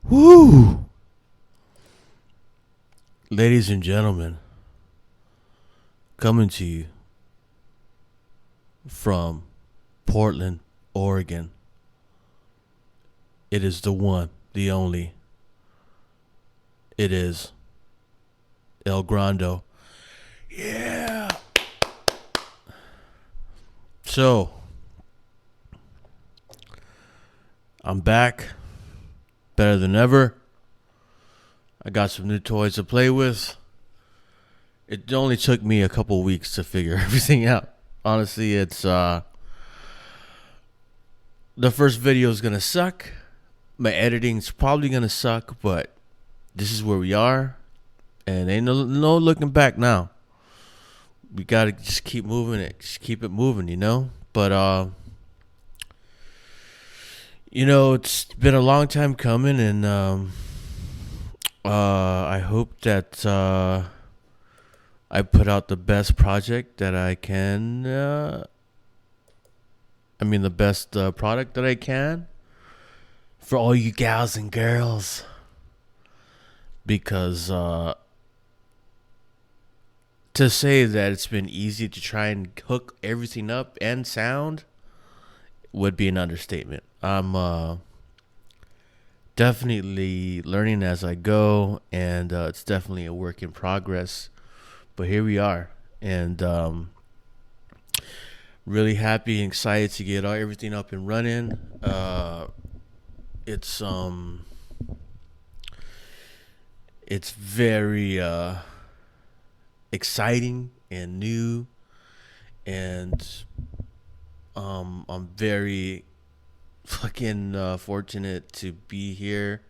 Woo! Ladies and gentlemen, coming to you from Portland, Oregon. It is the one, the only. It is El Grando. Yeah! So, I'm back. Better than ever. I got some new toys to play with. It only took me a couple weeks to figure everything out. Honestly, it's the first video is gonna suck. My editing's probably gonna suck, but this is where we are, and ain't no looking back now. We gotta just keep moving it, just keep it moving, But it's been a long time coming, and I hope that I put out the best project that I can. The best product that I can for all you gals and girls. Because to say that it's been easy to try and hook everything up and sound would be an understatement. I'm definitely learning as I go, and it's definitely a work in progress. But here we are, and really happy and excited to get everything up and running. It's very exciting and new, and I'm very fucking fortunate to be here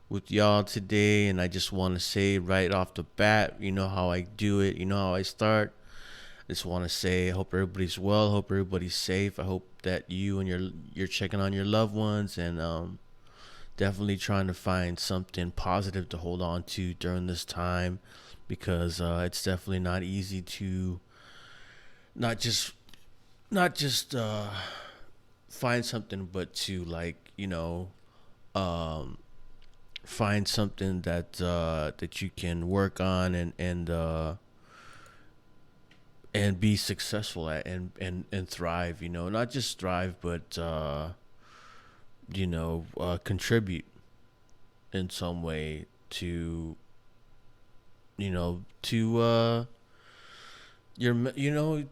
with y'all today. And I just want to say right off the bat, you know how I do it, you know how I start. I just want to say I hope everybody's well, hope everybody's safe. I hope that you and you're checking on your loved ones, and definitely trying to find something positive to hold on to during this time, because it's definitely not easy to not just find something, but to find something that you can work on and be successful at, and thrive. Not just thrive, but contribute in some way to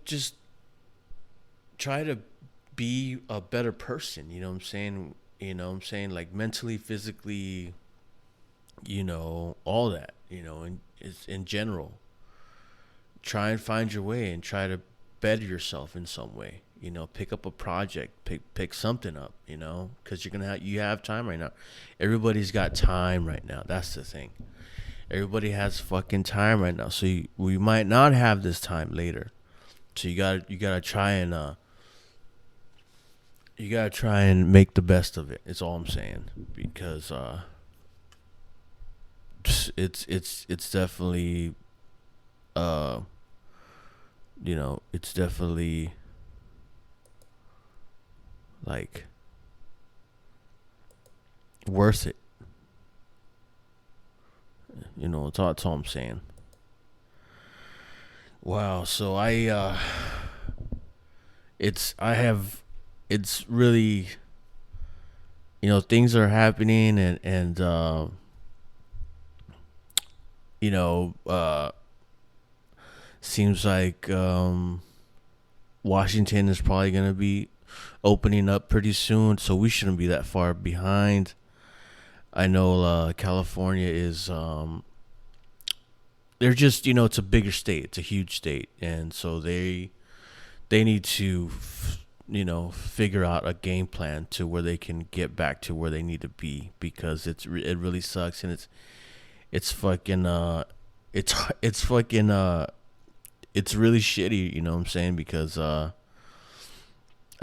just try to be a better person. Like mentally, physically, all that, and it's in general. Try and find your way and try to better yourself in some way. Pick up a project, pick something up, because you have time right now. Everybody's got time right now. That's the thing. Everybody has fucking time right now. So we might not have this time later. So you gotta try and make the best of it. It's all I'm saying, because it's definitely it's definitely like worth it. That's all I'm saying. Wow. So it's really, things are happening, and seems like Washington is probably going to be opening up pretty soon, so we shouldn't be that far behind. I know California is they're just, it's a bigger state, it's a huge state, and so they need to figure out a game plan to where they can get back to where they need to be, because it really sucks, and it's fucking it's fucking it's really shitty, what I'm saying, because I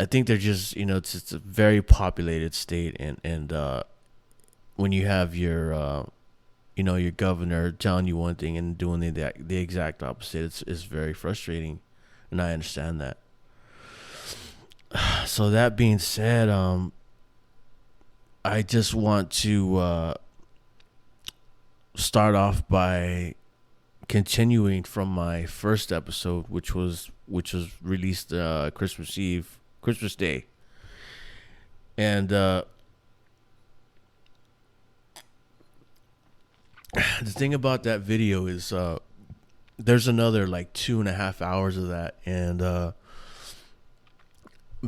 think they're just, it's a very populated state, and when you have your your governor telling you one thing and doing the exact opposite, it's very frustrating, and I understand that. So that being said, I just want to start off by continuing from my first episode, which was released Christmas Eve, Christmas Day, and the thing about that video is there's another like 2.5 hours of that, and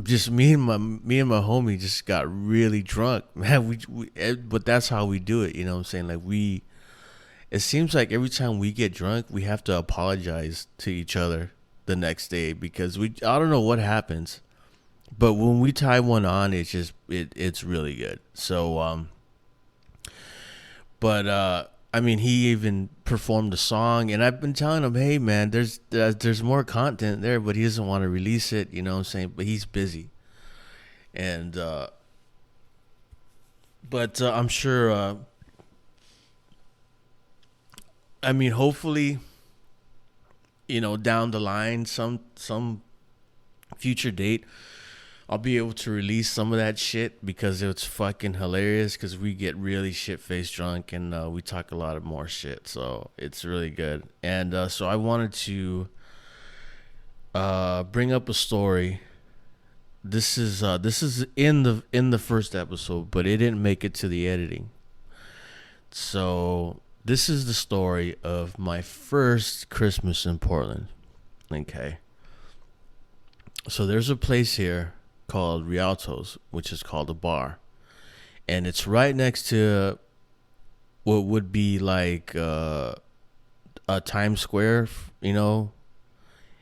just me and my homie just got really drunk, man. But that's how we do it, you know what I'm saying? Like it seems like every time we get drunk, we have to apologize to each other the next day because I don't know what happens, but when we tie one on, it's really good. So but I mean, he even performed a song, and I've been telling him, hey man, there's more content there, but he doesn't want to release it, you know what I'm saying? But he's busy, and but I'm sure. I mean, hopefully, down the line, some future date, I'll be able to release some of that shit because it's fucking hilarious. Because we get really shit faced drunk and we talk a lot of more shit, so it's really good. And so I wanted to bring up a story. This is in the first episode, but it didn't make it to the editing. So this is the story of my first Christmas in Portland. Okay. So there's a place here called Rialto's, which is called a bar. And it's right next to what would be like a Times Square, And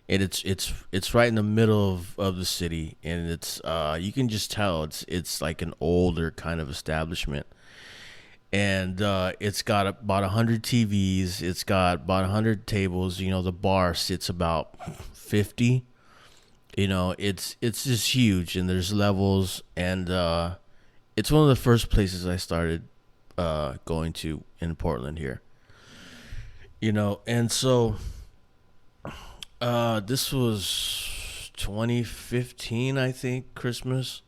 it's right in the middle of the city, and it's you can just tell it's like an older kind of establishment. And it's got about 100 TVs. It's got about 100 tables. The bar sits about 50. It's just huge, and there's levels, and it's one of the first places I started going to in Portland here. And so this was 2015, I think, Christmas.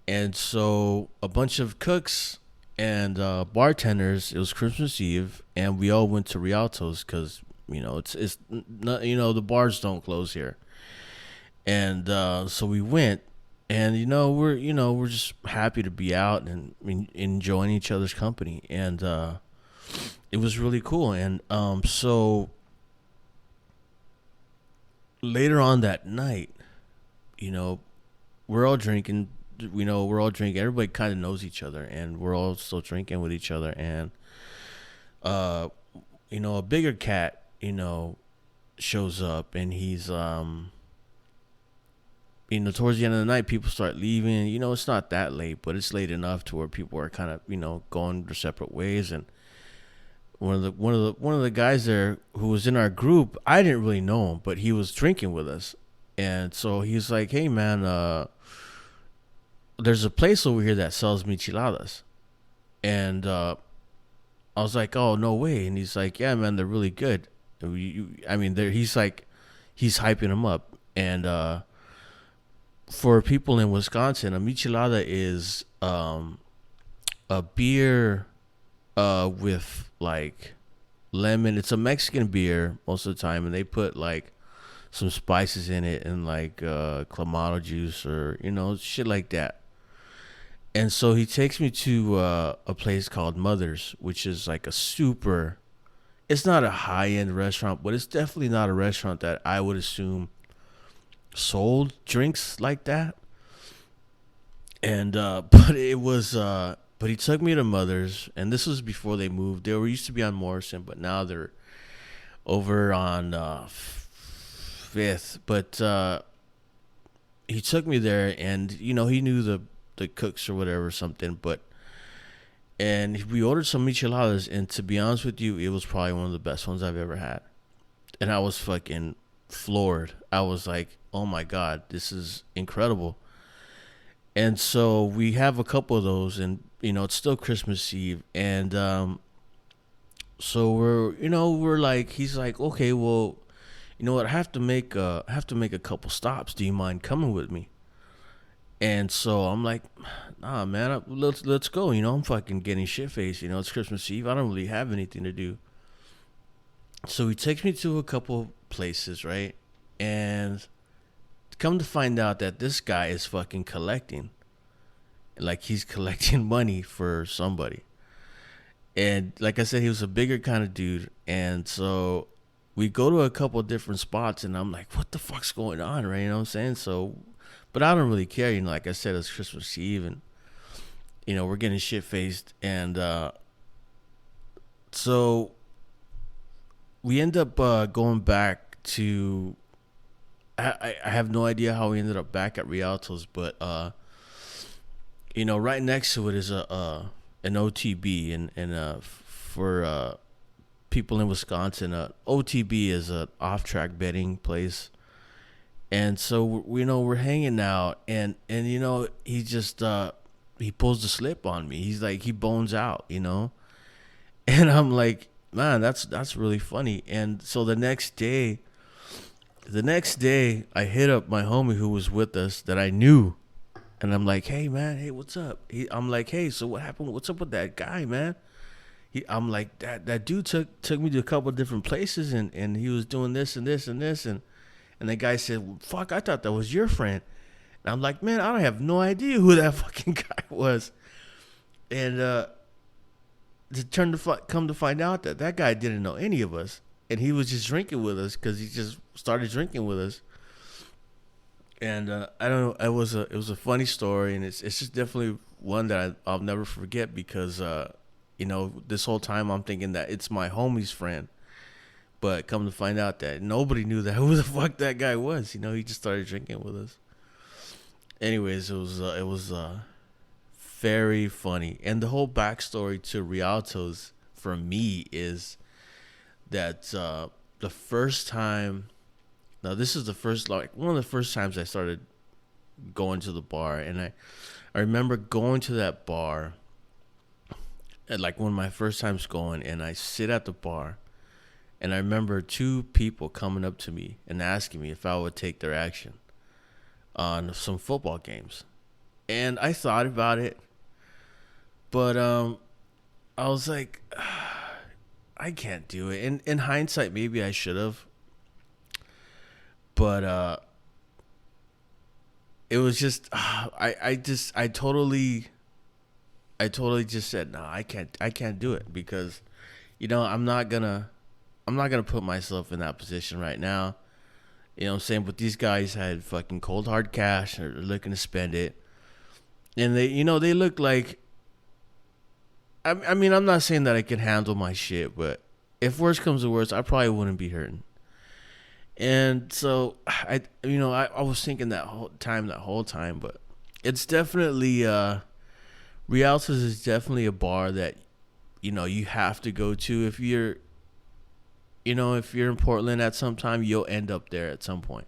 And so a bunch of cooks and bartenders. It was Christmas Eve, and we all went to Rialto's because it's not, the bars don't close here. And so we went, and we're just happy to be out and enjoying each other's company, and it was really cool. And so later on that night, we're all drinking. We're all drinking. Everybody kind of knows each other, and we're all still drinking with each other. And a bigger cat, shows up, and he's towards the end of the night, people start leaving. It's not that late, but it's late enough to where people are kind of going their separate ways. And one of the guys there who was in our group, I didn't really know him, but he was drinking with us, and so he's like, "Hey man, there's a place over here that sells micheladas," and I was like, "Oh, no way!" And he's like, "Yeah, man, they're really good." He's like, he's hyping them up, and for people in Wisconsin, a michelada is a beer with like lemon. It's a Mexican beer most of the time, and they put like some spices in it and like clamato juice or shit like that. And so he takes me to a place called Mother's, which is like a super. It's not a high end restaurant, but it's definitely not a restaurant that I would assume sold drinks like that. And but it was but he took me to Mother's, and this was before they moved. They were used to be on Morrison, but now they're over on Fifth. But he took me there, and he knew the cooks or whatever, something. And we ordered some micheladas, and to be honest with you, it was probably one of the best ones I've ever had. And I was fucking floored. I was like, oh my god, this is incredible. And so we have a couple of those, and it's still Christmas Eve, and so we're like, he's like, okay, well, what, I have to make a couple stops. Do you mind coming with me? And so I'm like, nah, man, let's go. I'm fucking getting shit faced. It's Christmas Eve. I don't really have anything to do. So he takes me to a couple places, right? And come to find out that this guy is fucking collecting. Like he's collecting money for somebody. And like I said, he was a bigger kind of dude. And so we go to a couple different spots and I'm like, what the fuck's going on, right? You know what I'm saying? So, but I don't really care. Like I said, it's Christmas Eve and, we're getting shit faced. And so we end up going back to, I have no idea how we ended up back at Rialto's, but, right next to it is an OTB, and for people in Wisconsin, OTB is an off-track betting place, and so we're hanging out, and he just he pulls the slip on me. He's like he bones out, and I'm like, man, that's really funny. And so the next day, I hit up my homie who was with us that I knew. And I'm like, hey, man, hey, what's up? I'm like, hey, so what happened? What's up with that guy, man? I'm like, that dude took me to a couple of different places, and he was doing this and this and this. And the guy said, well, fuck, I thought that was your friend. And I'm like, man, I don't have no idea who that fucking guy was. And come to find out that guy didn't know any of us. And he was just drinking with us because he just started drinking with us. And I don't know. It was a funny story, and it's just definitely one that I'll never forget because this whole time I'm thinking that it's my homie's friend, but come to find out that nobody knew that who the fuck that guy was. He just started drinking with us. Anyways, it was very funny, and the whole backstory to Rialto's for me is that the first time. Now, this is one of the first times I started going to the bar. And I remember going to that bar at one of my first times going, and I sit at the bar. And I remember two people coming up to me and asking me if I would take their action on some football games. And I thought about it. But I was like, I can't do it. And in hindsight, maybe I should have. But it was just I totally just said no, I can't do it because I'm not gonna put myself in that position right now. What I'm saying? But these guys had fucking cold hard cash and they're looking to spend it, and they look like. I mean, I'm not saying that I can handle my shit, but if worse comes to worse, I probably wouldn't be hurting. And so I was thinking that whole time, but it's definitely Rialto's is definitely a bar that you have to go to if you're in Portland at some time. You'll end up there at some point,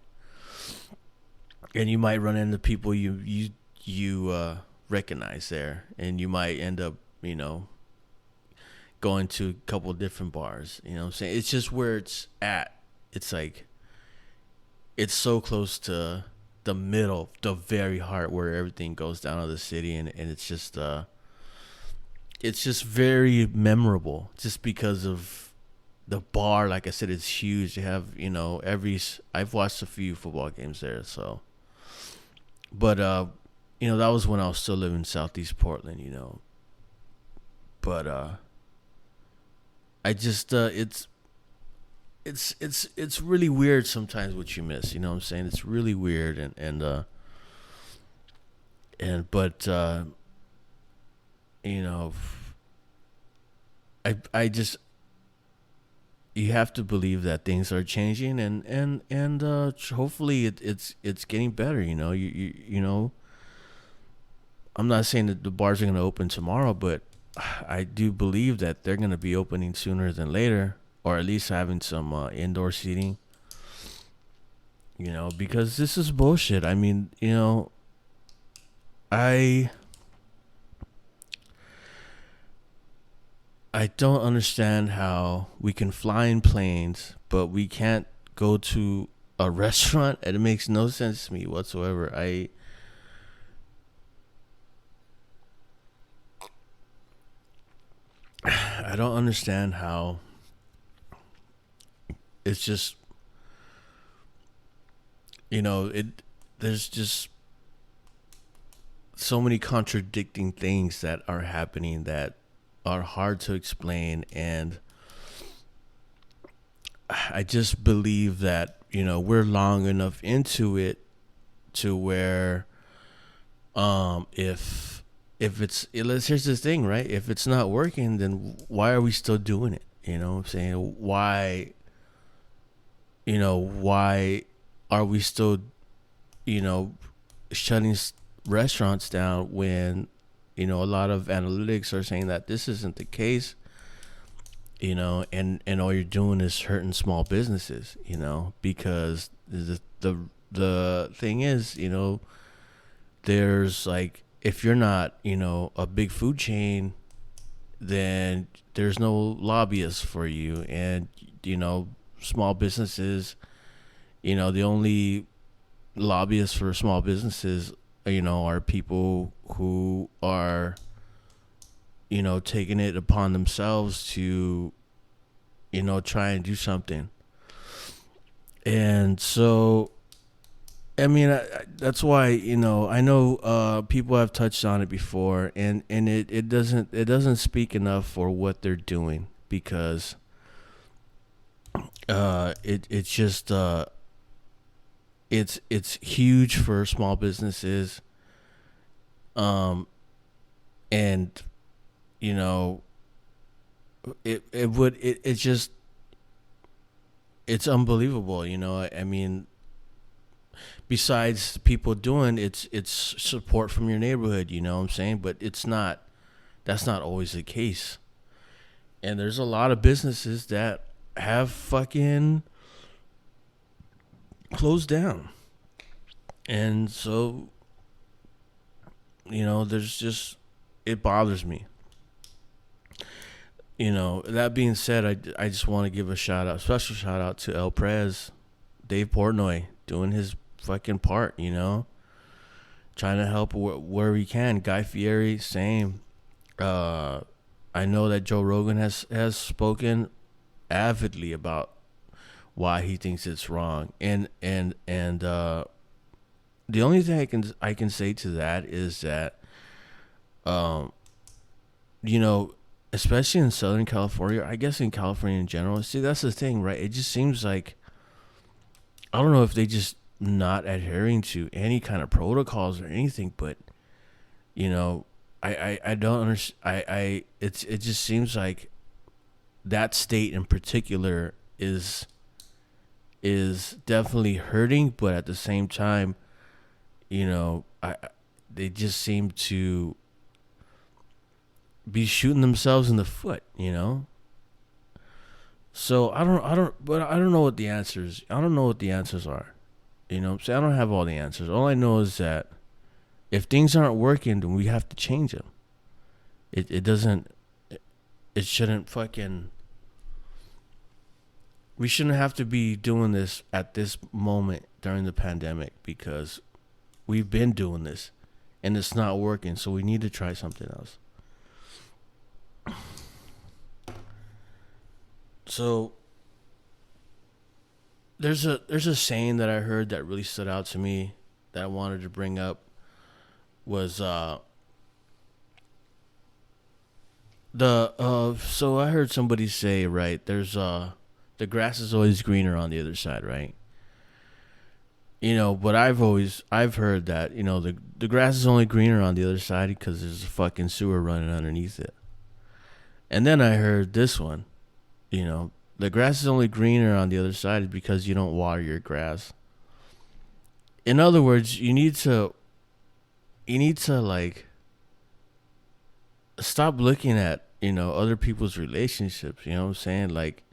and you might run into people you recognize there, and you might end up going to a couple different bars. You know what I'm saying? It's just where it's at. It's like. It's so close to the middle, the very heart where everything goes down to the city, and it's just very memorable just because of the bar. Like I said, it's huge. They have I've watched a few football games there, so. But that was when I was still living in Southeast Portland, But I just It's really weird sometimes what you miss, you know what I'm saying? It's really weird but I just you have to believe that things are changing and hopefully it's getting better, I'm not saying that the bars are going to open tomorrow, but I do believe that they're going to be opening sooner than later. Or at least having some indoor seating, because this is bullshit. I mean, I don't understand how we can fly in planes, but we can't go to a restaurant. It makes no sense to me whatsoever. I don't understand how it's just, it there's just so many contradicting things that are happening that are hard to explain. And I just believe that, we're long enough into it to where, if it's, here's the thing, right? If it's not working, then why are we still doing it? You know what I'm saying? Why are we still, you know, shutting restaurants down when, a lot of analytics are saying that this isn't the case, and all you're doing is hurting small businesses, because the thing is, there's like, if you're not, a big food chain, then there's no lobbyists for you. And, small businesses, the only lobbyists for small businesses, are people who are, taking it upon themselves to, try and do something. And so, I mean, that's why, I know people have touched on it before, and it doesn't speak enough for what they're doing, because it's just it's huge for small businesses, and you know it's just, it's unbelievable. I mean, besides people doing it's support from your neighborhood, you know what I'm saying? But that's not always the case. And there's a lot of businesses that have fucking closed down. And so, there's just, it bothers me. That being said, I just want to give a special shout out to El Prez, Dave Portnoy, doing his fucking part, trying to help where he can. Guy Fieri, same. I know that Joe Rogan has spoken avidly about why he thinks it's wrong, and the only thing I can say to that is that, you know, especially in Southern California, I guess in California in general. See, that's the thing, right? It just seems like, I don't know if they just not adhering to any kind of protocols or anything, but I don't understand. It just seems like that state in particular is definitely hurting, but at the same time, they just seem to be shooting themselves in the foot, So I don't know what the answers. I don't know what the answers are. So I don't have all the answers. All I know is that if things aren't working, then we have to change them. It doesn't. It shouldn't fucking. We shouldn't have to be doing this at this moment during the pandemic, because we've been doing this and it's not working. So we need to try something else. So there's a saying that I heard that really stood out to me that I wanted to bring up, was so I heard somebody say, right, there's the grass is always greener on the other side, right? But I've heard that, the grass is only greener on the other side because there's a fucking sewer running underneath it. And then I heard this one, the grass is only greener on the other side because you don't water your grass. In other words, you need to like stop looking at, other people's relationships, you know what I'm saying? Like,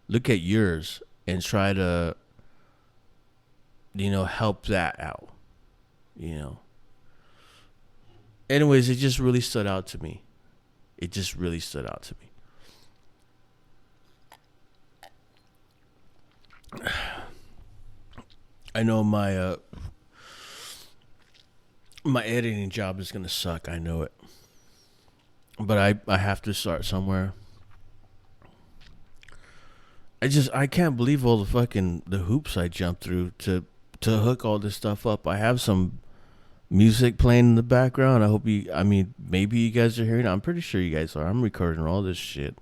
look at yours and try to, help that out, Anyways, it just really stood out to me. I know my editing job is gonna suck. I know it, but I have to start somewhere. I can't believe all the fucking the hoops I jumped through to hook all this stuff up. I have some music playing in the background. I mean, maybe you guys are hearing it. I'm pretty sure you guys are. I'm recording all this shit.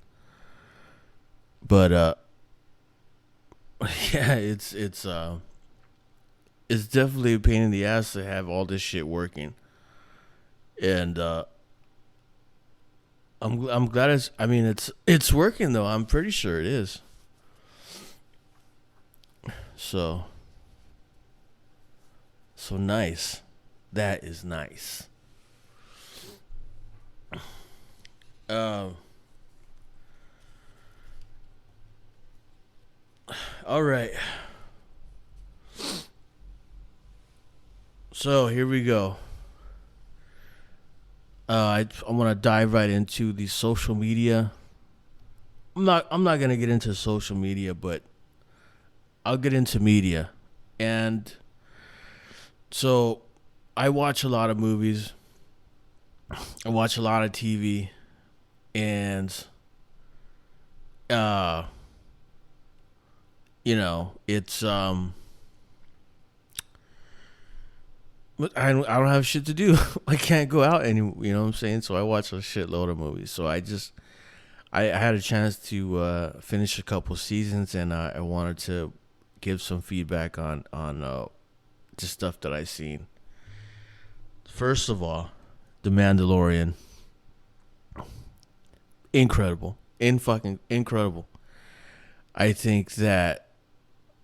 But yeah, it's definitely a pain in the ass to have all this shit working. And I'm glad it's working though. I'm pretty sure it is. So nice. That is nice. Um all right. So here we go. I want to dive right into the social media. I'm not gonna get into social media, but I'll get into media. And so I watch a lot of movies. I watch a lot of TV, and uh, it's but I don't have shit to do. I can't go out any. You know what I'm saying? So I watch a shitload of movies. So I had a chance to finish a couple seasons, and I wanted to give some feedback on just stuff that I seen. First of all, The Mandalorian, incredible, fucking incredible. I think that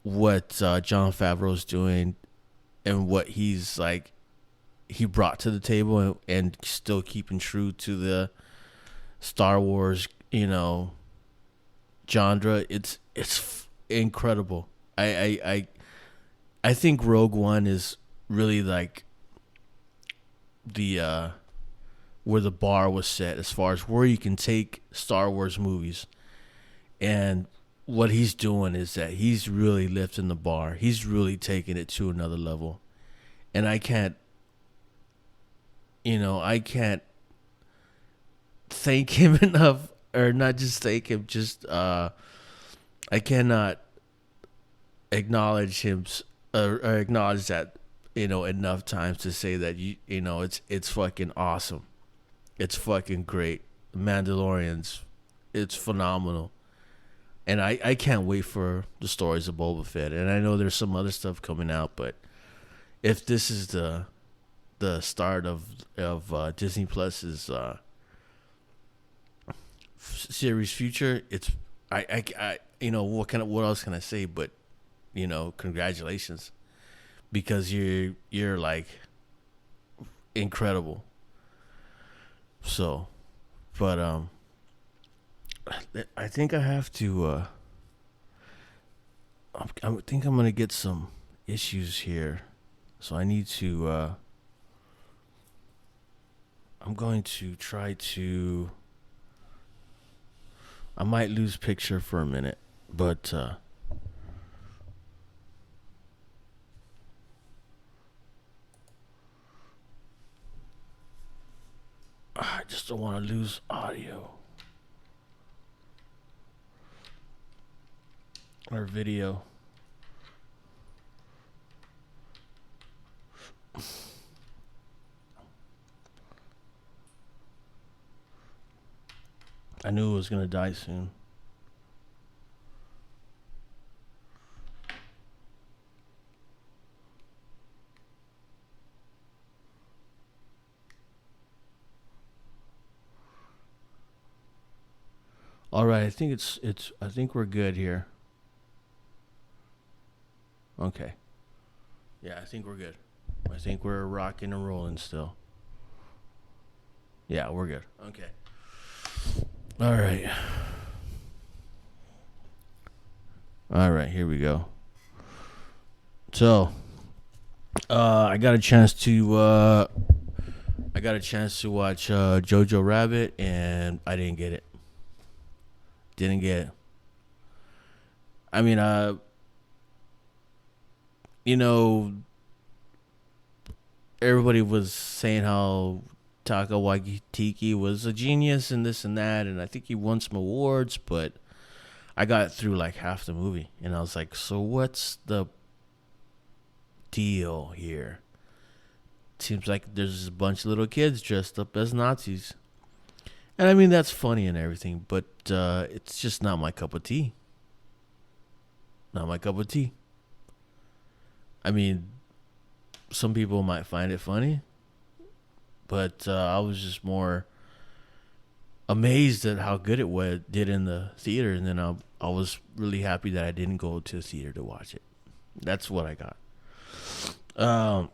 what John Favreau's doing and what he brought to the table, and still keeping true to the Star Wars, genre. It's incredible. I think Rogue One is really like the where the bar was set as far as where you can take Star Wars movies. And what he's doing is that he's really lifting the bar. He's really taking it to another level. And I can't thank him enough, or not just thank him, just I cannot acknowledge him, or acknowledge that enough times to say that it's fucking awesome. It's fucking great. Mandalorians, it's phenomenal. And I can't wait for the stories of Boba Fett. And I know there's some other stuff coming out, but if this is the start of Disney Plus's series future, it's I what else can I say but congratulations, because you're like incredible. So, but I think I have to. I think I'm gonna get some issues here, so I need to. I'm going to try to. I might lose picture for a minute, but I just don't want to lose audio or video. I knew it was gonna die soon. All right, I think I think we're good here. Okay. Yeah, I think we're good. I think we're rocking and rolling still. Yeah, we're good. Okay. All right. All right, here we go. So, I got a chance to watch Jojo Rabbit, and I didn't get it. Didn't get it. I mean, everybody was saying how Taika Waititi was a genius and this and that, and I think he won some awards, but I got through like half the movie, and I was like, so what's the deal here? Seems like there's a bunch of little kids dressed up as Nazis. And I mean, that's funny and everything, but it's just not my cup of tea. Not my cup of tea. I mean, some people might find it funny, but I was just more amazed at how good did in the theater, and then I was really happy that I didn't go to the theater to watch it. That's what I got. Um,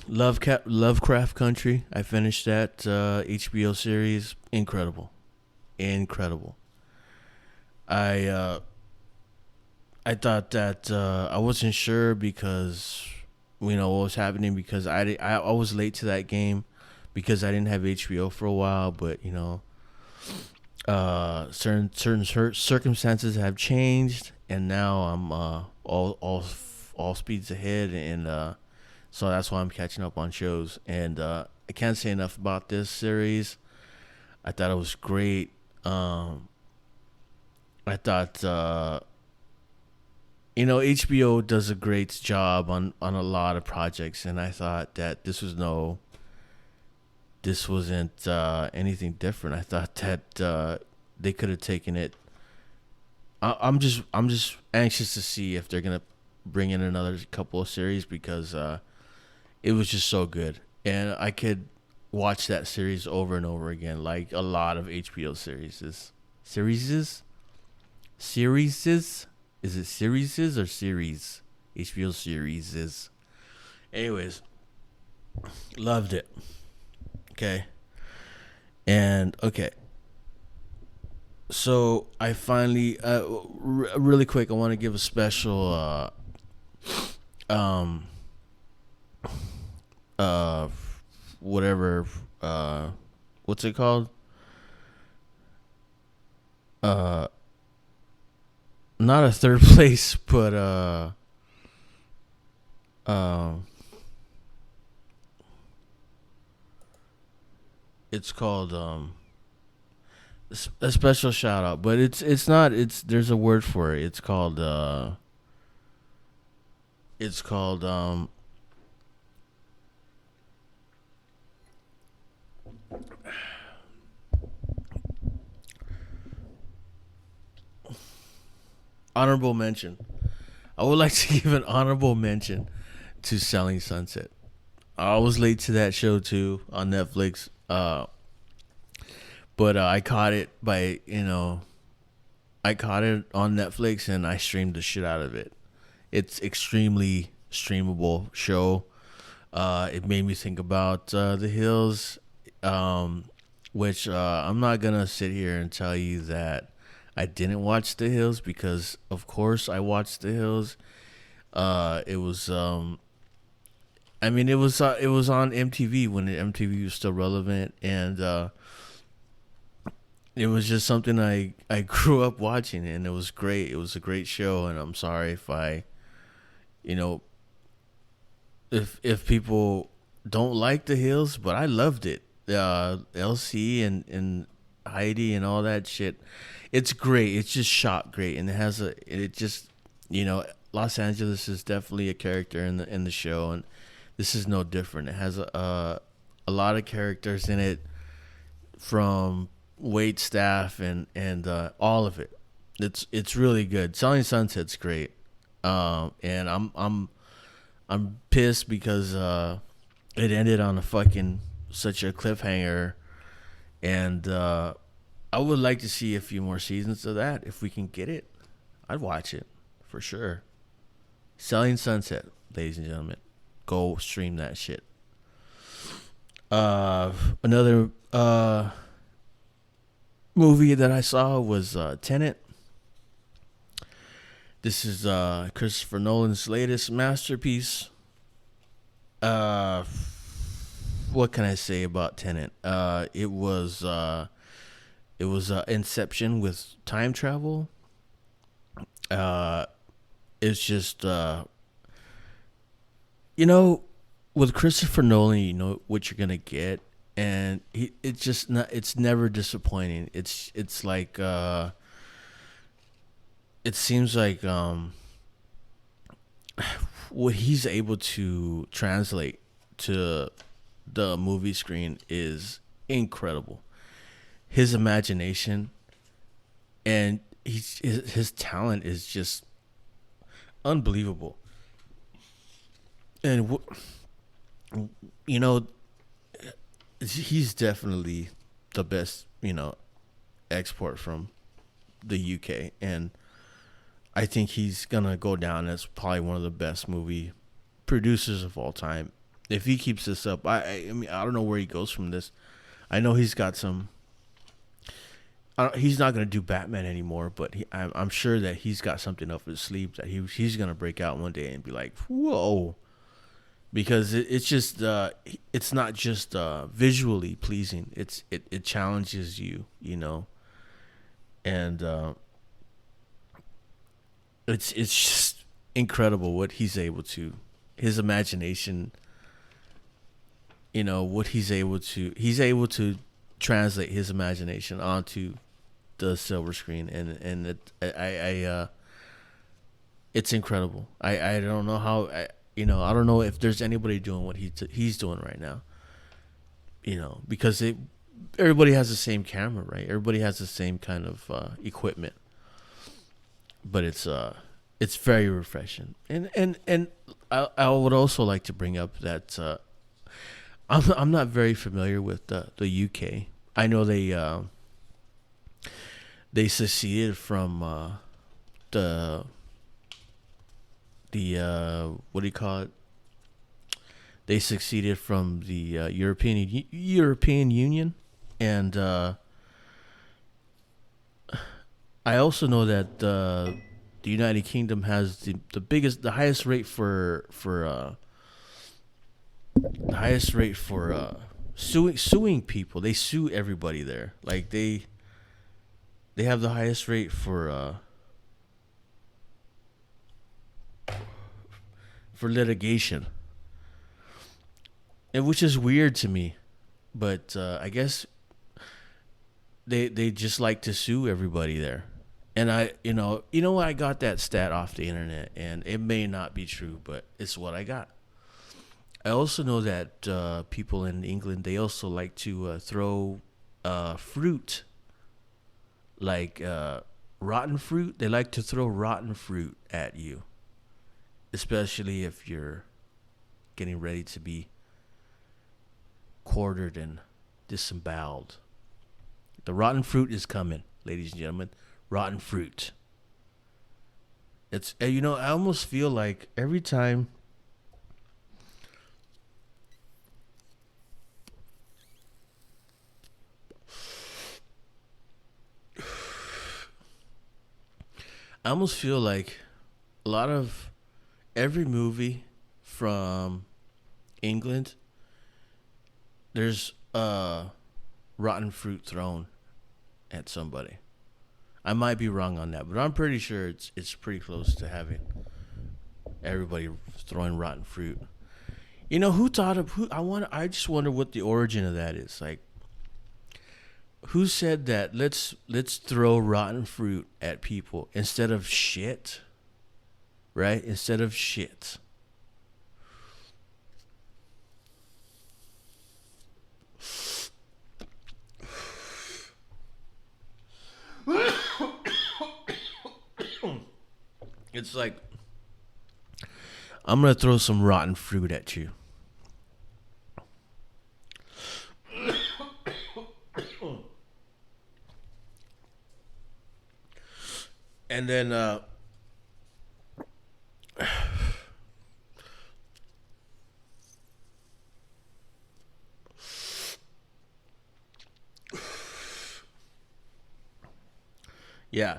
Lovecraft Country. I finished that HBO series. Incredible. I I thought that I wasn't sure because what was happening because I was late to that game because I didn't have HBO for a while, but certain circumstances have changed, and now I'm all speeds ahead, and so that's why I'm catching up on shows. And I can't say enough about this series. I thought it was great. I thought HBO does a great job on a lot of projects, and I thought that this wasn't anything different. I thought that they could have taken it. I'm just anxious to see if they're gonna bring in another couple of series because it was just so good, and I could watch that series over and over again, like a lot of HBO series. Series? Is it series or series? HBO series. Anyways, loved it. Okay. And okay. So I finally, really quick, I want to give a special, whatever, what's it called? Not a third place, but it's called a special shout out, but it's not. There's a word for it. It's called honorable mention. I would like to give an honorable mention to Selling Sunset. I was late to that show too on Netflix. But I caught it I caught it on Netflix and I streamed the shit out of it. It's extremely streamable show. It made me think about The Hills, which I'm not gonna sit here and tell you that I didn't watch The Hills because, of course, I watched The Hills. It was it was on MTV when MTV was still relevant, and it was just something I grew up watching, and it was great. It was a great show, and I'm sorry if if people don't like The Hills, but I loved it. LC and Heidi and all that shit. It's great. It's just shot great, and Los Angeles is definitely a character in the show, and this is no different. It has a lot of characters in it, from wait staff and all of it. It's really good. Selling Sunset's great, and I'm pissed because it ended on such a cliffhanger, and I would like to see a few more seasons of that if we can get it. I'd watch it for sure. Selling Sunset, ladies and gentlemen, go stream that shit. Another movie that I saw was Tenet. This is Christopher Nolan's latest masterpiece. What can I say about Tenet? It was Inception with time travel. It's just with Christopher Nolan, you know what you're gonna get, and it's never disappointing. It's like it seems like what he's able to translate to the movie screen is incredible. His imagination and his talent is just unbelievable. And you know, he's definitely the best, export from the UK, and I think he's gonna go down as probably one of the best movie producers of all time. If he keeps this up, I mean, I don't know where he goes from this. I know he's got some. He's not gonna do Batman anymore, but I'm sure that he's got something up his sleeve that he's gonna break out one day and be like, whoa, because it's just it's not just visually pleasing. It challenges you, and it's just incredible what he's able to, his imagination. What he's able to translate his imagination onto the silver screen, and it's incredible. I don't know how I don't know if there's anybody doing what he's doing right now. Because everybody has the same camera, right? Everybody has the same kind of equipment, but it's very refreshing. And I would also like to bring up that I'm not very familiar with the UK. I know they seceded from the what do you call it? They succeeded from the European Union, and I also know that the United Kingdom has the highest rate for suing people. They sue everybody there. Like they have the highest rate for litigation, and which is weird to me. But I guess they just like to sue everybody there. And I got that stat off the internet, and it may not be true, but it's what I got. I also know that people in England, they also like to throw fruit, like rotten fruit. They like to throw rotten fruit at you, especially if you're getting ready to be quartered and disemboweled. The rotten fruit is coming, ladies and gentlemen. Rotten fruit. It's I almost feel like every time I almost feel like a lot of every movie from England, there's rotten fruit thrown at somebody. I might be wrong on that, but I'm pretty sure it's pretty close to having everybody throwing rotten fruit. Who thought of who? I just wonder what the origin of that is. Like, who said that? Let's throw rotten fruit at people instead of shit, right? Instead of shit. It's like I'm gonna throw some rotten fruit at you. And then yeah.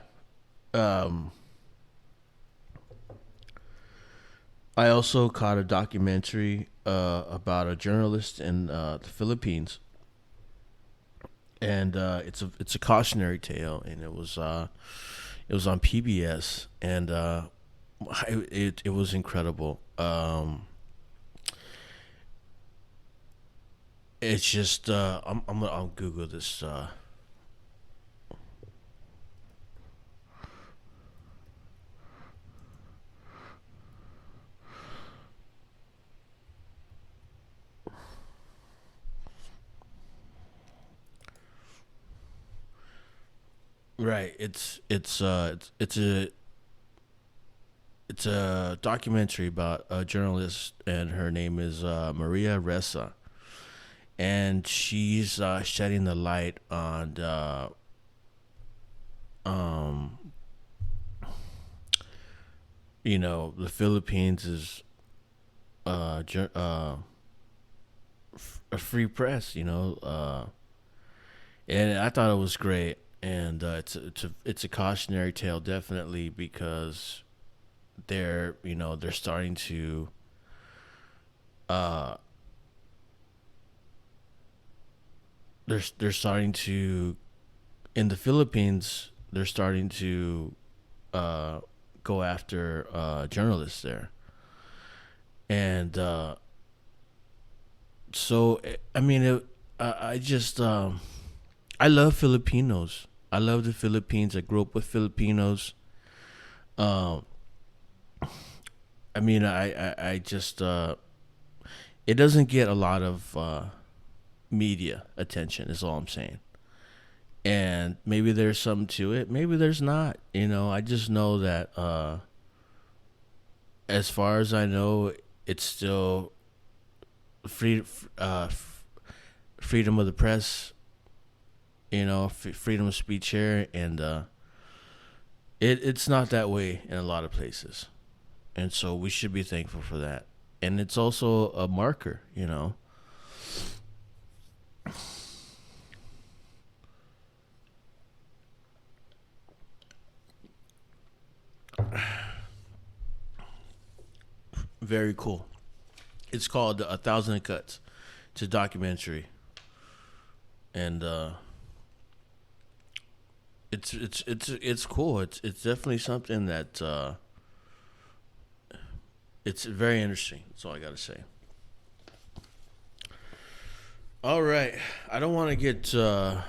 Um I also caught a documentary about a journalist in the Philippines, and it's a cautionary tale, and it was on PBS, and it was incredible. It's just I'll Google this. Right. It's a documentary about a journalist, and her name is Maria Ressa, and she's shedding the light on um the Philippines is uh, jour- uh a free press, and I thought it was great. And it's a cautionary tale, definitely, because they're starting to uh they're starting to in the Philippines, they're starting to uh go after journalists there. And so I mean I just I love Filipinos. I love the Philippines. I grew up with Filipinos. um I mean, I just it doesn't get a lot of media attention. Is all I'm saying. And maybe there's something to it. Maybe there's not. I just know that as far as I know, it's still free, freedom of the press. Freedom of speech here, and it's not that way in a lot of places. And so we should be thankful for that. And it's also a marker. Very cool. It's called A Thousand Cuts. It's a documentary, and it's cool. It's definitely something that it's very interesting. That's all I gotta say. All right, I don't want to get I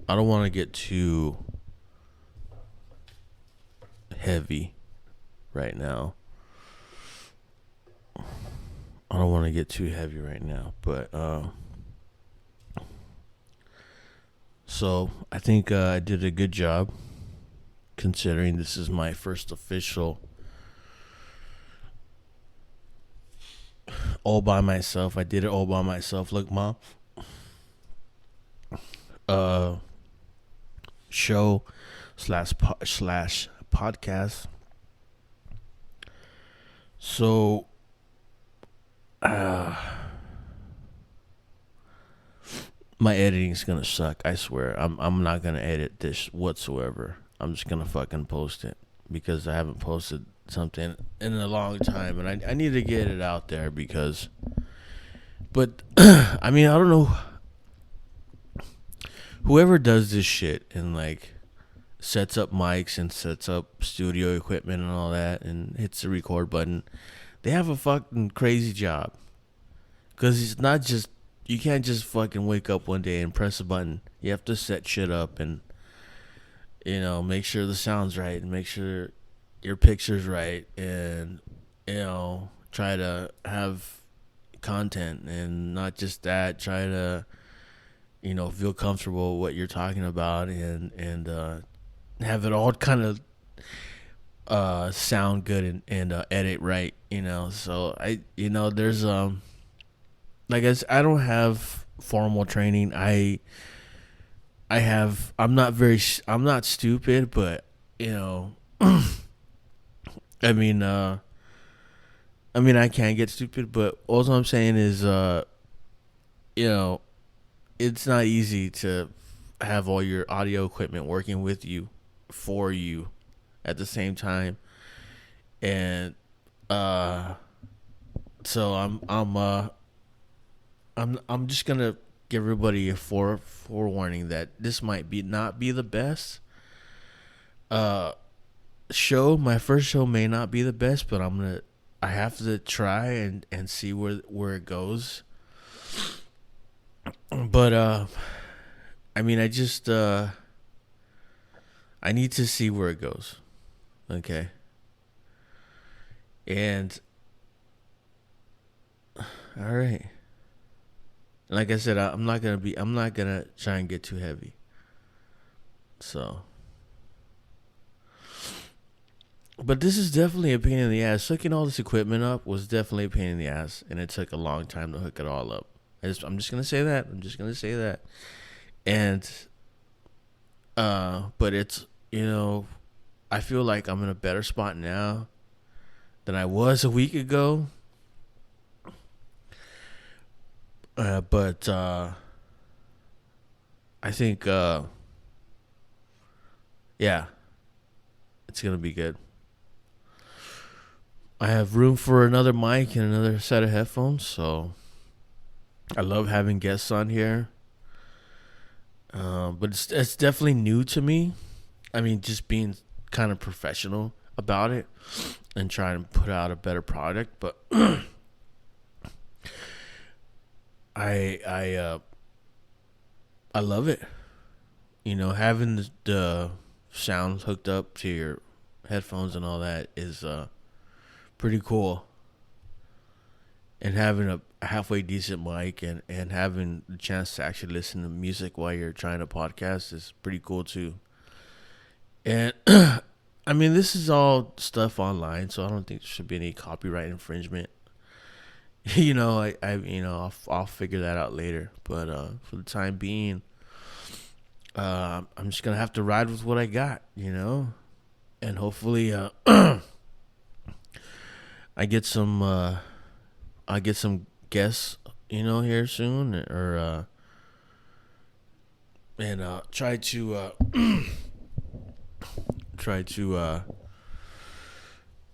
don't want to get too heavy right now. I don't want to get too heavy right now, but so I think I did a good job considering this is my first official all by myself. I did it all by myself. Look, mom, uh, show slash podcast. So, uh, my editing's gonna suck. I swear. I'm not gonna edit this whatsoever. I'm just gonna fucking post it because I haven't posted something in a long time, and I need to get it out there because. But I mean, I don't know. Whoever does this shit and like sets up mics and sets up studio equipment and all that and hits the record button, they have a fucking crazy job. Because it's not just, you can't just fucking wake up one day and press a button. You have to set shit up and, make sure the sound's right and make sure your picture's right and, try to have content and not just that, try to, feel comfortable with what you're talking about and have it all kind of sound good and edit right, So there's like I don't have formal training. I'm not stupid, but I mean I can't get stupid, but all I'm saying is you know it's not easy to have all your audio equipment working with you for you at the same time. And uh so I'm just gonna give everybody a forewarning that this might be not be the best uh show. My first show may not be the best, but I have to try and see where it goes. But I mean, I need to see where it goes. Okay. And all right. Like I said, I'm not gonna try and get too heavy. So But this is definitely a pain in the ass. Hooking all this equipment up was definitely a pain in the ass, and it took a long time to hook it all up. I'm just gonna say that. I'm just gonna say that. And but it's, I feel like I'm in a better spot now than I was a week ago. But I think yeah, it's gonna be good. I have room for another mic and another set of headphones, so I love having guests on here. But it's definitely new to me. I mean, just being kind of professional about it and trying to put out a better product. But I I love it. Having the sound hooked up to your headphones and all that is pretty cool. And having a halfway decent mic and having the chance to actually listen to music while you're trying to podcast is pretty cool too. And I mean, this is all stuff online, so I don't think there should be any copyright infringement. I'll figure that out later. But for the time being, I'm just gonna have to ride with what I got, and hopefully, I get some, I get some guests, here soon, or and try to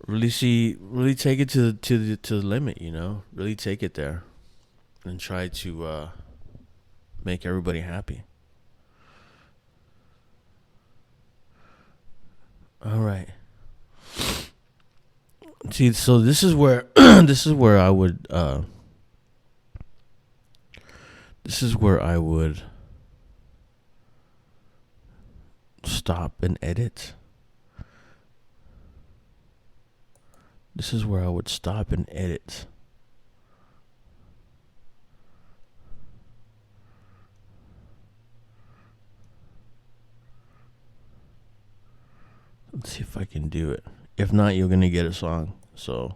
really take it to the limit, really take it there, and try to make everybody happy. All right. See, so this is where this is where I would stop and edit. This is where I would stop and edit. Let's see if I can do it. If not, you're gonna get a song. So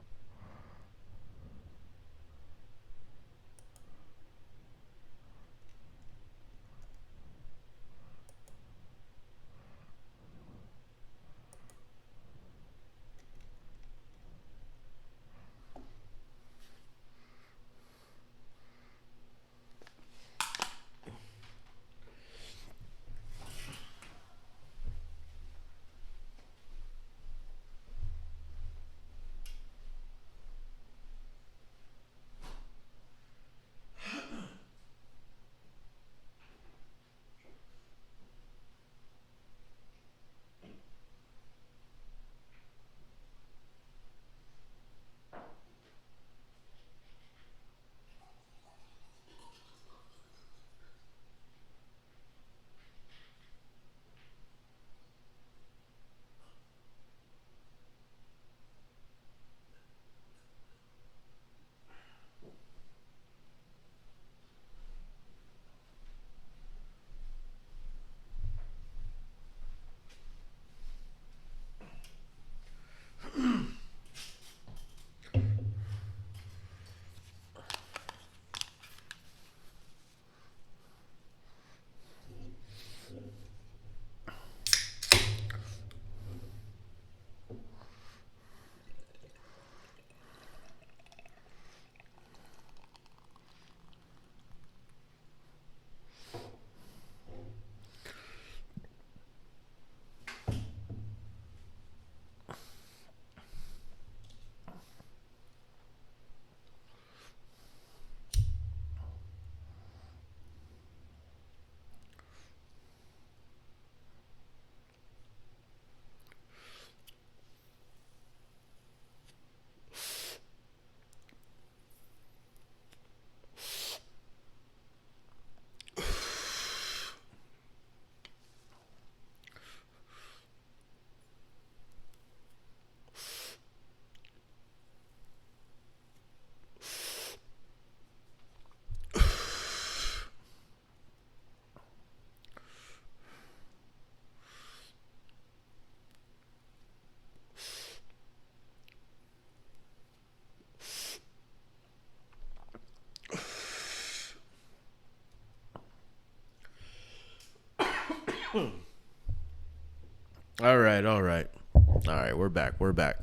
All right, all right. All right, we're back. We're back.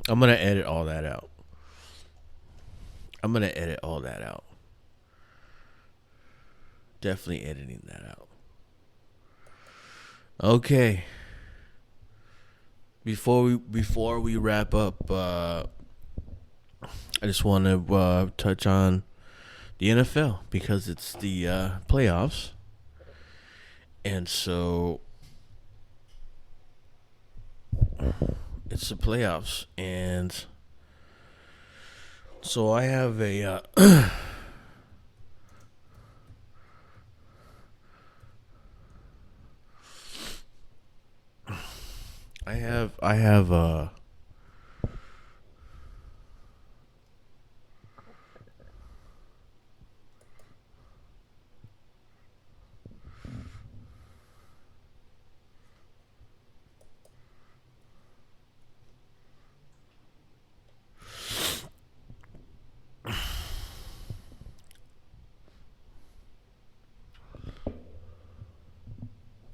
I'm going to edit all that out. I'm going to edit all that out. Definitely editing that out. Okay. Before we wrap up, I just want to touch on the NFL because it's the playoffs, and so it's the playoffs, and so I have a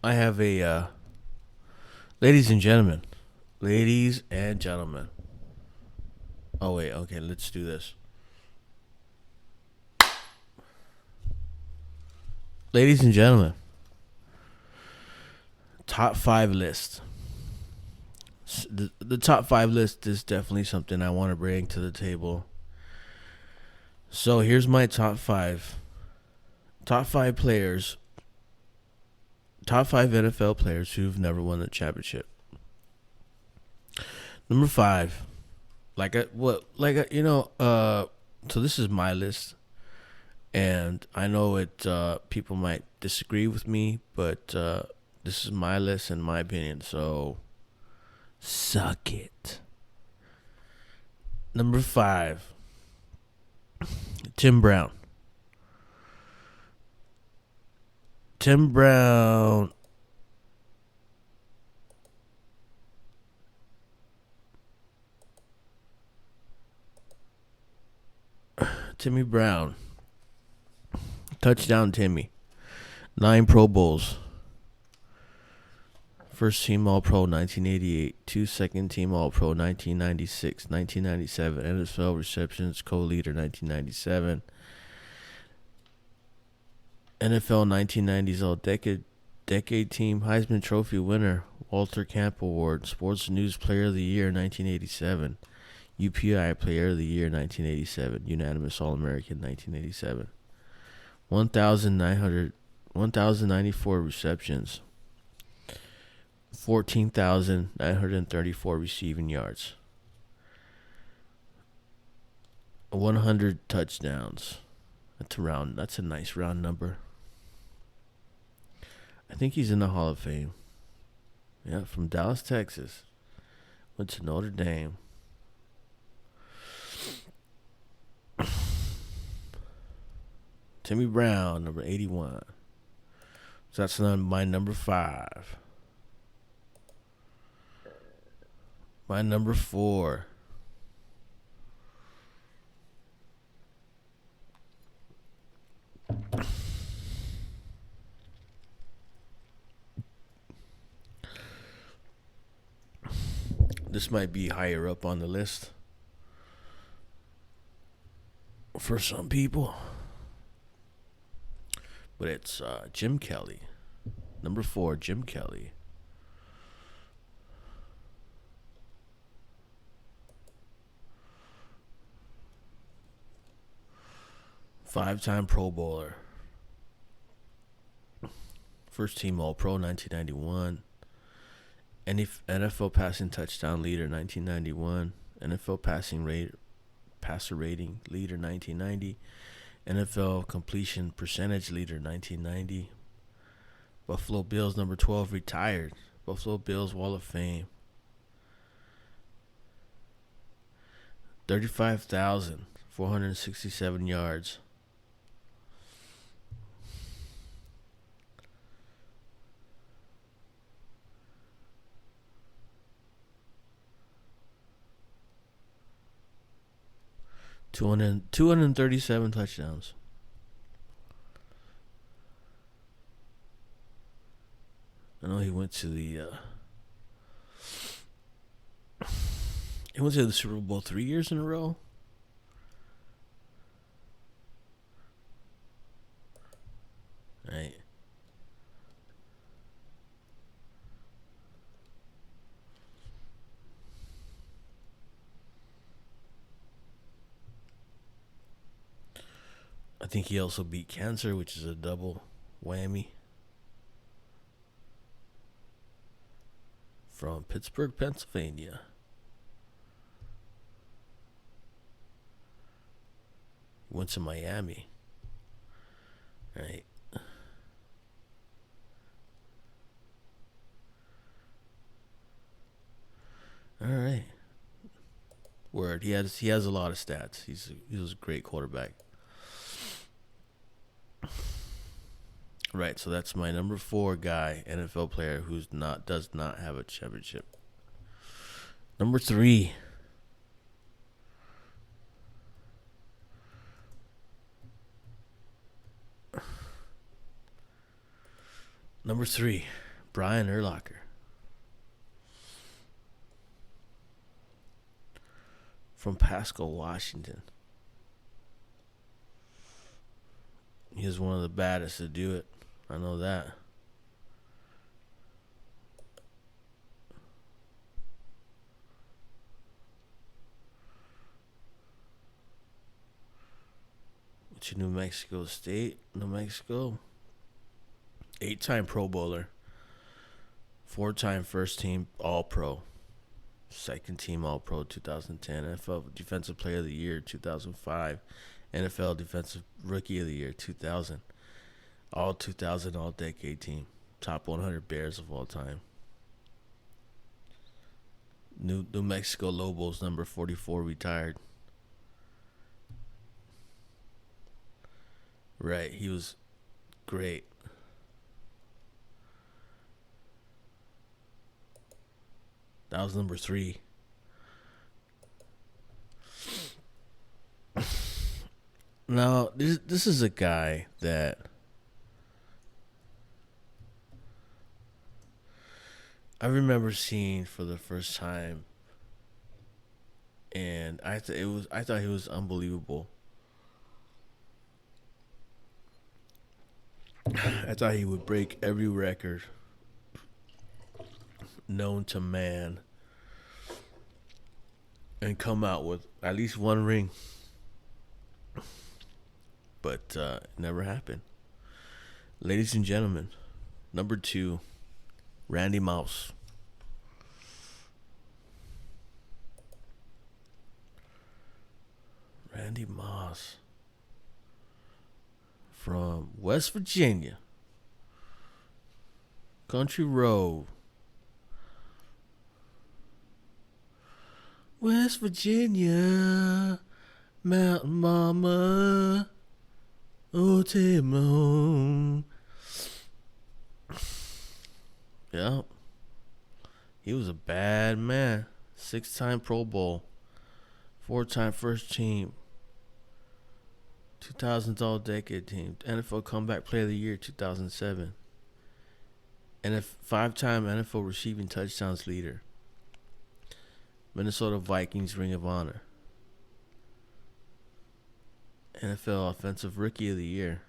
I have ladies and gentlemen, ladies and gentlemen. Oh wait, okay, let's do this. Ladies and gentlemen, top 5 list. The top 5 list is definitely something I want to bring to the table. So here's my top 5. Top 5 players. Top 5 NFL players who've never won the championship. Number 5. So this is my list, and I know it. People might disagree with me, but this is my list and my opinion. So suck it. Number 5, Tim Brown. Tim Brown. Timmy Brown. Touchdown Timmy. 9 Pro Bowls. First team All Pro 1988. 2 second team All Pro 1996, 1997. NFL receptions co-leader 1997. NFL 1990s All-Decade Team Heisman Trophy winner, Walter Camp Award, Sports News Player of the Year 1987, UPI Player of the Year 1987, Unanimous All-American 1987, 1,094 receptions, 14,934 receiving yards, 100 touchdowns. That's a nice round number. I think he's in the Hall of Fame. Yeah, from Dallas, Texas. Went to Notre Dame. Timmy Brown, number 81. So that's my number 5. My number 4. This might be higher up on the list for some people, but it's Jim Kelly. Number 4, Jim Kelly. Five-time Pro Bowler. First team All-Pro 1991. NFL passing touchdown leader 1991. NFL passer rating leader 1990. NFL completion percentage leader 1990. Buffalo Bills number 12 retired. Buffalo Bills Wall of Fame. 35,467 yards. Two hundred and 37 touchdowns. I know know he went to the Super Bowl 3 years in a row. Right. I think he also beat cancer, which is a double whammy. From Pittsburgh, Pennsylvania. Went to Miami. Right. All right. Word. He has a lot of stats. He was a great quarterback. Right. So that's my number 4 guy, NFL player who's not does not have a championship. Number 3. Number 3, Brian Urlacher. From Pasco, Washington. He is one of the baddest to do it. I know that. To New Mexico State, New Mexico. 8-time Pro Bowler. 4-time first team All Pro. Second team All Pro 2010. NFL Defensive Player of the Year 2005. NFL Defensive Rookie of the Year 2000. All 2000 All Decade Team. Top 100 Bears of all time. New Mexico Lobos number 44 retired. Right, he was great. That was number 3. Now, this is a guy that I remember seeing for the first time, and I thought he was unbelievable. I thought he would break every record known to man and come out with at least one ring. But it never happened. Ladies and gentlemen, number 2, Randy Mouse. Randy Moss. From West Virginia. Country Road. West Virginia. Mountain Mama. Oh, take me home. Yeah. He was a bad man. 6-time Pro Bowl. 4-time first team. 2000s All Decade Team. NFL Comeback Player of the Year 2007. And a 5-time NFL Receiving Touchdowns leader. Minnesota Vikings Ring of Honor. NFL Offensive Rookie of the Year.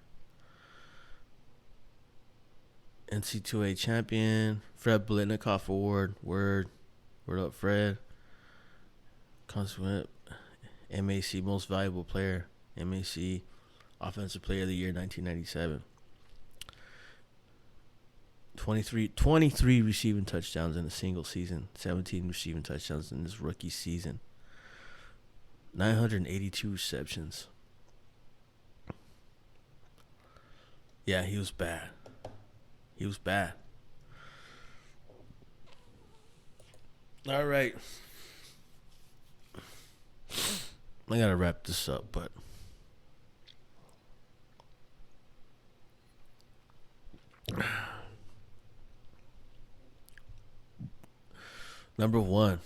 NC2A Champion. Fred Biletnikoff Award. Word up, Fred. Consequent MAC Most Valuable Player. MAC Offensive Player of the Year 1997. 23 receiving touchdowns in a single season. 17 receiving touchdowns in his rookie season. 982 receptions. Yeah, he was bad. He was bad. All right. I gotta wrap this up, but number 1.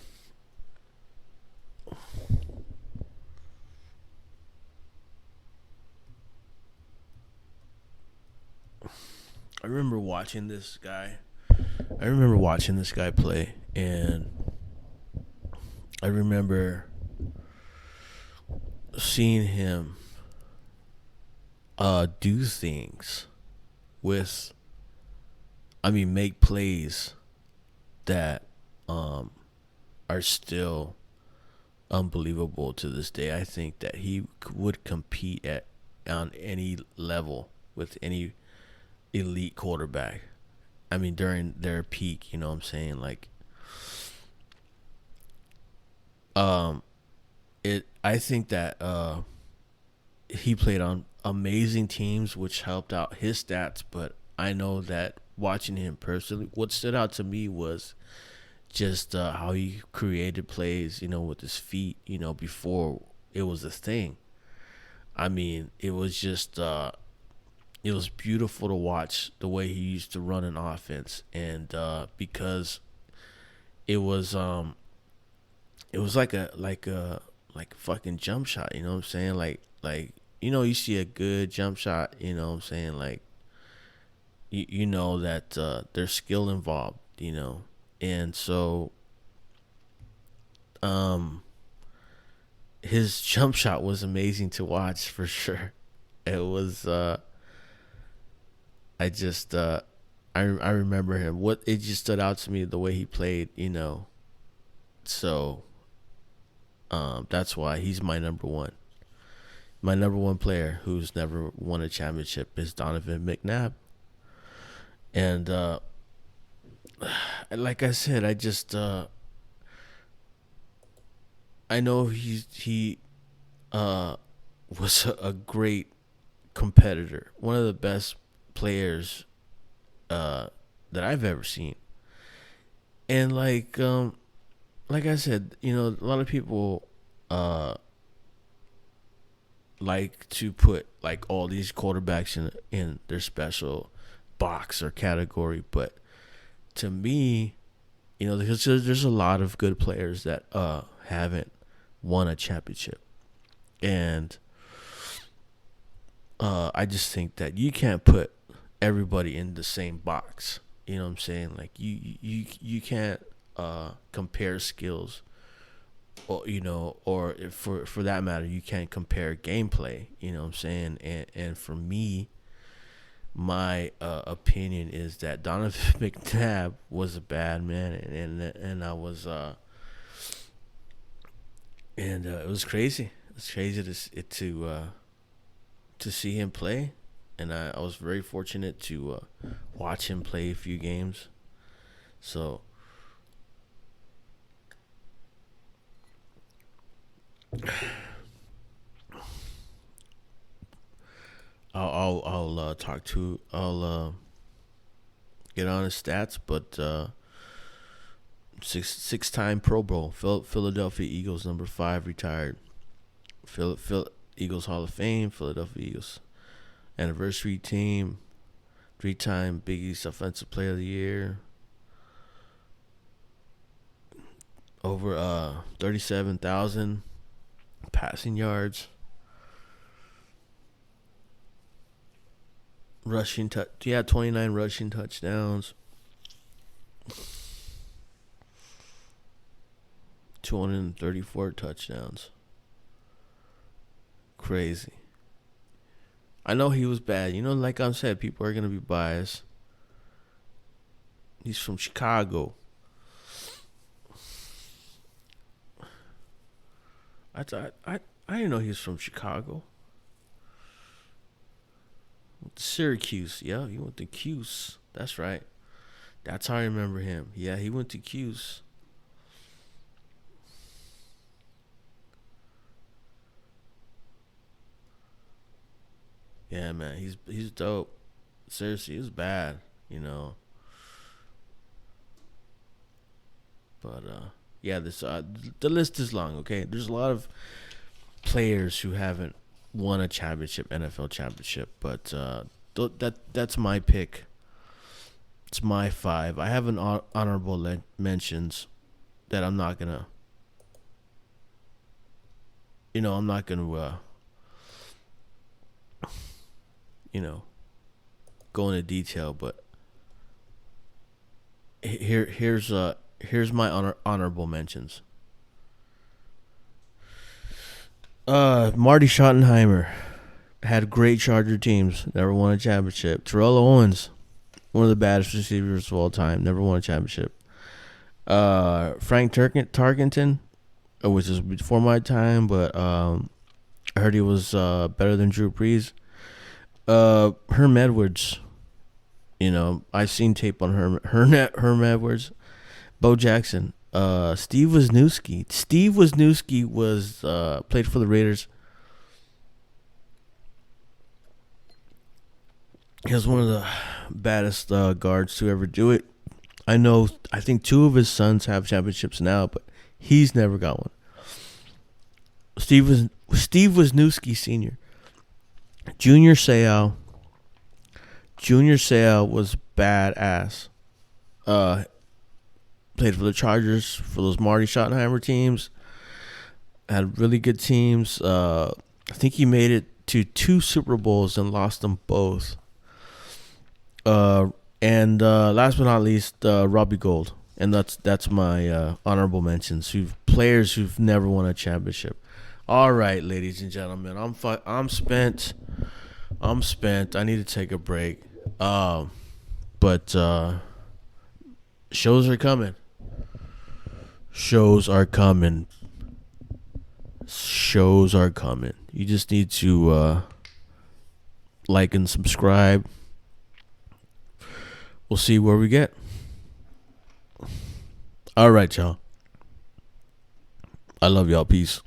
I remember watching this guy I remember watching this guy play, and I remember seeing him do things with, I mean, make plays that um are still unbelievable to this day. I think that he would compete at on any level with any elite quarterback. I mean, during their peak, you know what I'm saying? Like, um, it. I think that he played on amazing teams, which helped out his stats. But I know that watching him personally, what stood out to me was just how he created plays, with his feet, before it was a thing. I mean, it was just it was beautiful to watch the way he used to run an offense, and because it was um it was like a fucking jump shot, you know what I'm saying? Like you see a good jump shot, you know what I'm saying? Like you know that there's skill involved, and so um his jump shot was amazing to watch for sure. It was I just I remember him. What it just stood out to me the way he played, So that's why he's my number one. My number one player who's never won a championship is Donovan McNabb. And like I said, I just I know he uh was a great competitor, one of the best players uh that I've ever seen. And like I said, a lot of people uh like to put like all these quarterbacks in their special box or category, but to me, there's a lot of good players that haven't won a championship, and I just think that you can't put everybody in the same box. You know what I'm saying? Like you can't compare skills, or if for that matter, you can't compare gameplay. You know what I'm saying? And for me, my opinion is that Donovan McNabb was a bad man, and I was and it was crazy. It was crazy to see him play, and I was very fortunate to watch him play a few games. So I'll talk to I'll get on his stats, but six time Pro Bowl, Philadelphia Eagles number 5 retired, Eagles Hall of Fame, Philadelphia Eagles anniversary team, 3-time Big East Offensive Player of the Year, over 37,000 passing yards, rushing touch. Yeah, 29 rushing touchdowns, 234 touchdowns. Crazy. I know he was bad. Like I said, people are gonna be biased. He's from Chicago. I didn't know he was from Chicago. Syracuse. Yeah, he went to Cuse. That's right. That's how I remember him. Yeah, he went to Cuse. Yeah, man, he's dope. Seriously, he was bad, you know. But yeah, this the list is long. Okay, there's a lot of players who haven't won a championship, NFL championship, but that's my pick. It's my 5. I have an honorable mentions that I'm not gonna, I'm not gonna, you know, go into detail, but Here's my honorable mentions. Marty Schottenheimer had great Charger teams. Never won a championship. Terrell Owens, one of the baddest receivers of all time. Never won a championship. Frank Tarkenton, which is before my time, but I heard he was better than Drew Brees. Herm Edwards, I've seen tape on Herm Edwards. Bo Jackson. Steve Wisniewski. Steve Wisniewski was played for the Raiders. He was one of the baddest guards to ever do it. I think two of his sons have championships now, but he's never got one. Steve Wisniewski Sr. Junior Seau. Junior Seau was badass. Played for the Chargers, for those Marty Schottenheimer teams. Had really good teams. I think he made it to 2 Super Bowls and lost them both. And last but not least, Robbie Gould. And that's my honorable mentions. Players who've never won a championship. All right, ladies and gentlemen, I'm spent. I need to take a break. But shows are coming. Shows are coming. You just need to like and subscribe. We'll see where we get. All right, y'all. I love y'all. Peace.